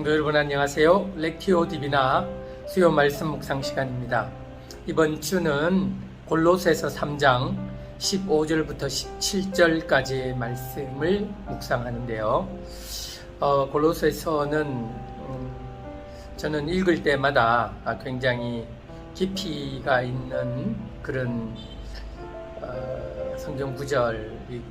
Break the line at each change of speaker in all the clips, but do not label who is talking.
성도 여러분 안녕하세요. 렉티오 디비나 수요 말씀 묵상 시간입니다. 이번 주는 골로새서 3장 15절부터 17절까지의 말씀을 묵상하는데요. 골로새서는 저는 읽을 때마다 굉장히 깊이가 있는 그런 성경 구절이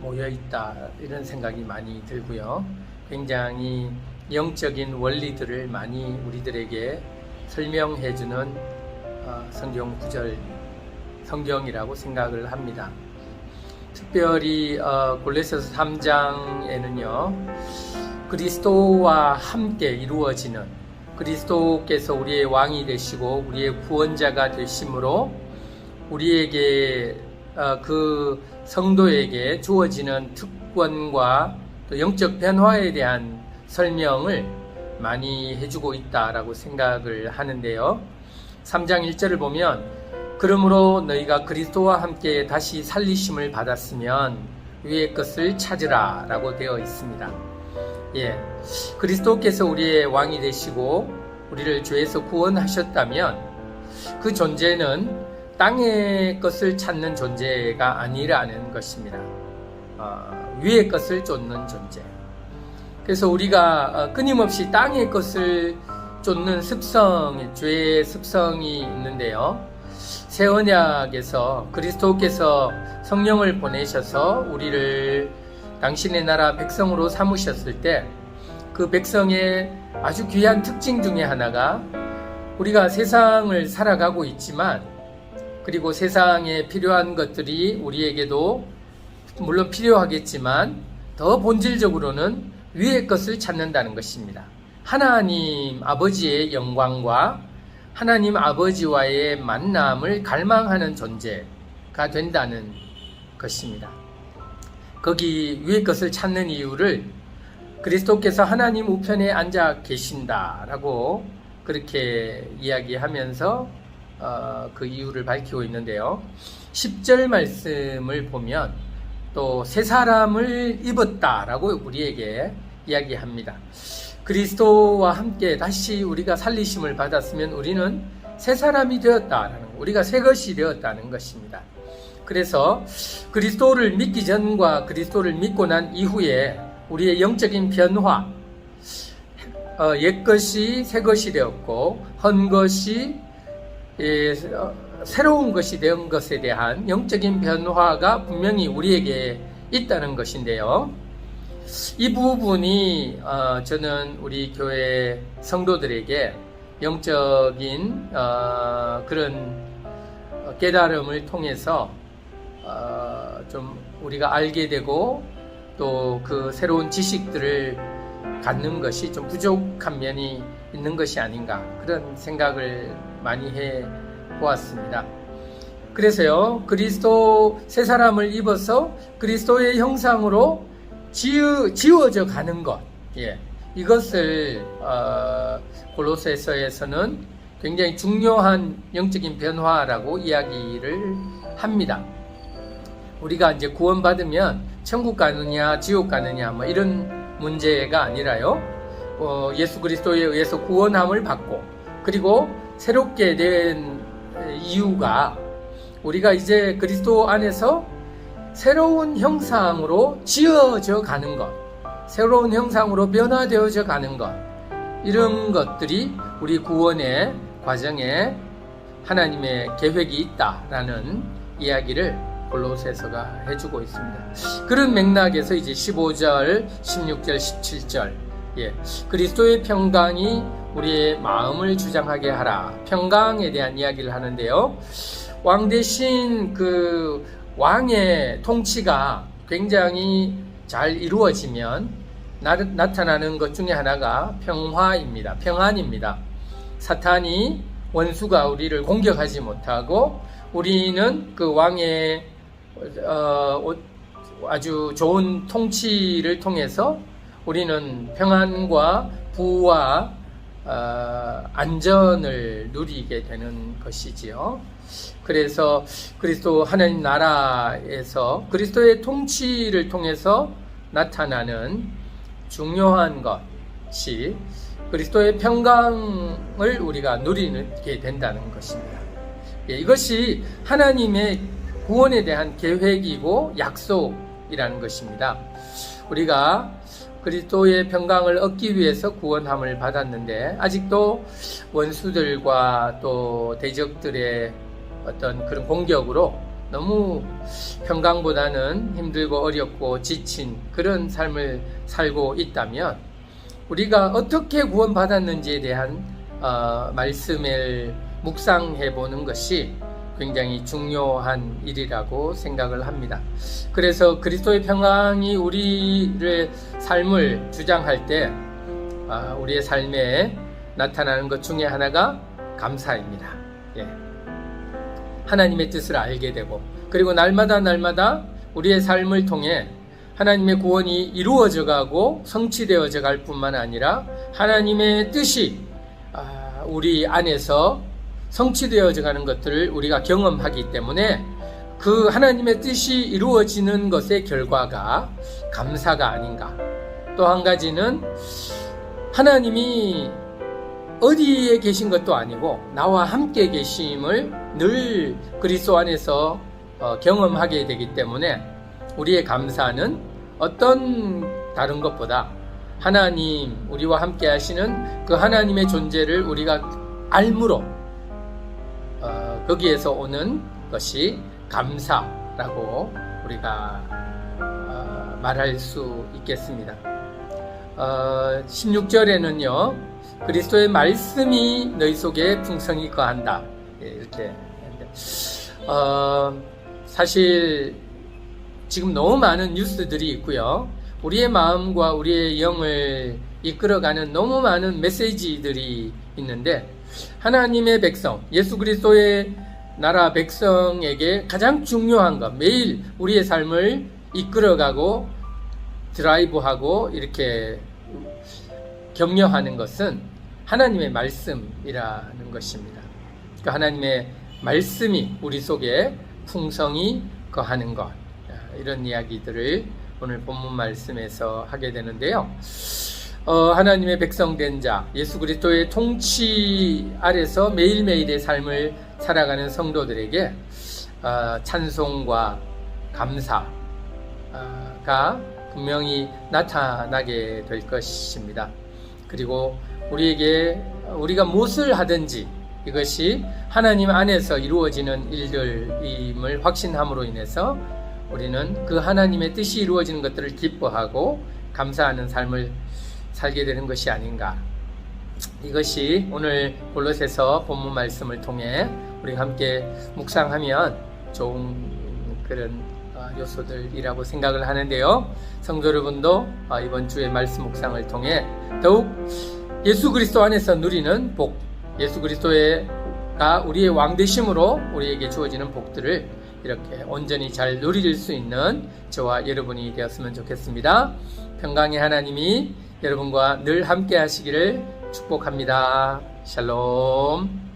모여있다 이런 생각이 많이 들고요. 굉장히 영적인 원리들을 많이 우리들에게 설명해주는 성경 구절, 성경이라고 생각을 합니다. 특별히 골로새서 3장에는요, 그리스도와 함께 이루어지는, 그리스도께서 우리의 왕이 되시고 우리의 구원자가 되심으로 우리에게 그 성도에게 주어지는 특권과 또 영적 변화에 대한 설명을 많이 해주고 있다라고 생각을 하는데요. 3장 1절을 보면 그러므로 너희가 그리스도와 함께 다시 살리심을 받았으면 위의 것을 찾으라 라고 되어 있습니다. 그리스도께서 우리의 왕이 되시고 우리를 죄에서 구원하셨다면 그 존재는 땅의 것을 찾는 존재가 아니라는 것입니다. 위의 것을 쫓는 존재. 그래서 우리가 끊임없이 땅의 것을 쫓는 습성, 죄의 습성이 있는데요. 새 언약에서 그리스도께서 성령을 보내셔서 우리를 당신의 나라 백성으로 삼으셨을 때 그 백성의 아주 귀한 특징 중에 하나가 우리가 세상을 살아가고 있지만 그리고 세상에 필요한 것들이 우리에게도 물론 필요하겠지만 더 본질적으로는 위의 것을 찾는다는 것입니다. 하나님 아버지의 영광과 하나님 아버지와의 만남을 갈망하는 존재가 된다는 것입니다. 거기 위의 것을 찾는 이유를 그리스도께서 하나님 우편에 앉아 계신다라고 그렇게 이야기하면서 그 이유를 밝히고 있는데요. 10절 말씀을 보면 또 새 사람을 입었다라고 우리에게 이야기합니다. 그리스도와 함께 다시 우리가 살리심을 받았으면 우리는 새 사람이 되었다라는 것, 우리가 새 것이 되었다는 것입니다. 그래서 그리스도를 믿기 전과 그리스도를 믿고 난 이후에 우리의 영적인 변화, 옛것이 새 것이 되었고 헌 것이 새로운 것이 된 것에 대한 영적인 변화가 분명히 우리에게 있다는 것인데요. 이 부분이 저는 우리 교회 성도들에게 영적인 그런 깨달음을 통해서 좀 우리가 알게 되고 또 그 새로운 지식들을 갖는 것이 좀 부족한 면이 있는 것이 아닌가 그런 생각을 많이 해 보았습니다. 그래서요, 그리스도 새 사람을 입어서 그리스도의 형상으로 지워져 가는 것, 이것을 골로새서에서는 굉장히 중요한 영적인 변화라고 이야기를 합니다. 우리가 이제 구원받으면 천국 가느냐 지옥 가느냐 뭐 이런 문제가 아니라요, 예수 그리스도에 의해서 구원함을 받고 그리고 새롭게 된 이유가 우리가 이제 그리스도 안에서 새로운 형상으로 지어져 가는 것, 새로운 형상으로 변화되어져 가는 것, 이런 것들이 우리 구원의 과정에 하나님의 계획이 있다라는 이야기를 골로새서가 해주고 있습니다. 그런 맥락에서 이제 15절, 16절, 17절, 그리스도의 평강이 우리의 마음을 주장하게 하라. 평강에 대한 이야기를 하는데요. 왕 대신 그 왕의 통치가 굉장히 잘 이루어지면 나타나는 것 중에 하나가 평화입니다. 평안입니다. 사탄이 원수가 우리를 공격하지 못하고 우리는 그 왕의 아주 좋은 통치를 통해서 우리는 평안과 부와 안전을 누리게 되는 것이지요. 그래서 그리스도 하나님 나라에서 그리스도의 통치를 통해서 나타나는 중요한 것이 그리스도의 평강을 우리가 누리게 된다는 것입니다. 이것이 하나님의 구원에 대한 계획이고 약속이라는 것입니다. 우리가 그리스도의 평강을 얻기 위해서 구원함을 받았는데 아직도 원수들과 또 대적들의 어떤 그런 공격으로 너무 평강보다는 힘들고 어렵고 지친 그런 삶을 살고 있다면 우리가 어떻게 구원받았는지에 대한 말씀을 묵상해 보는 것이 굉장히 중요한 일이라고 생각을 합니다. 그래서 그리스도의 평강이 우리의 삶을 주장할 때 우리의 삶에 나타나는 것 중에 하나가 감사입니다. 하나님의 뜻을 알게 되고 그리고 날마다 우리의 삶을 통해 하나님의 구원이 이루어져 가고 성취되어져 갈 뿐만 아니라 하나님의 뜻이 우리 안에서 성취되어져 가는 것들을 우리가 경험하기 때문에 그 하나님의 뜻이 이루어지는 것의 결과가 감사가 아닌가. 또 한 가지는 하나님이 어디에 계신 것도 아니고 나와 함께 계심을 늘 그리스도 안에서 경험하게 되기 때문에 우리의 감사는 어떤 다른 것보다 하나님 우리와 함께 하시는 그 하나님의 존재를 우리가 알므로 거기에서 오는 것이 감사라고 우리가 말할 수 있겠습니다. 16절에는요 그리스도의 말씀이 너희 속에 풍성히 거한다 이렇게 했는데 사실 지금 너무 많은 뉴스들이 있고요 우리의 마음과 우리의 영을 이끌어가는 너무 많은 메시지들이 있는데 하나님의 백성, 예수 그리스도의 나라 백성에게 가장 중요한 것, 매일 우리의 삶을 이끌어가고 드라이브하고 이렇게 격려하는 것은 하나님의 말씀이라는 것입니다. 그러니까 하나님의 말씀이 우리 속에 풍성히 거하는 것, 이런 이야기들을 오늘 본문 말씀에서 하게 되는데요. 하나님의 백성된 자, 예수 그리스도의 통치 아래서 매일매일의 삶을 살아가는 성도들에게 찬송과 감사가 분명히 나타나게 될 것입니다. 그리고 우리가 무엇을 하든지 이것이 하나님 안에서 이루어지는 일들임을 확신함으로 인해서 우리는 그 하나님의 뜻이 이루어지는 것들을 기뻐하고 감사하는 삶을 살게 되는 것이 아닌가. 이것이 오늘 골로새서 본문 말씀을 통해 우리가 함께 묵상하면 좋은 그런 요소들이라고 생각을 하는데요. 성도 여러분도 이번 주의 말씀 묵상을 통해 더욱 예수 그리스도 안에서 누리는 복, 예수 그리스도가 우리의 왕 되심으로 우리에게 주어지는 복들을 이렇게 온전히 잘 누릴 수 있는 저와 여러분이 되었으면 좋겠습니다. 평강의 하나님이 여러분과 늘 함께 하시기를 축복합니다. 샬롬.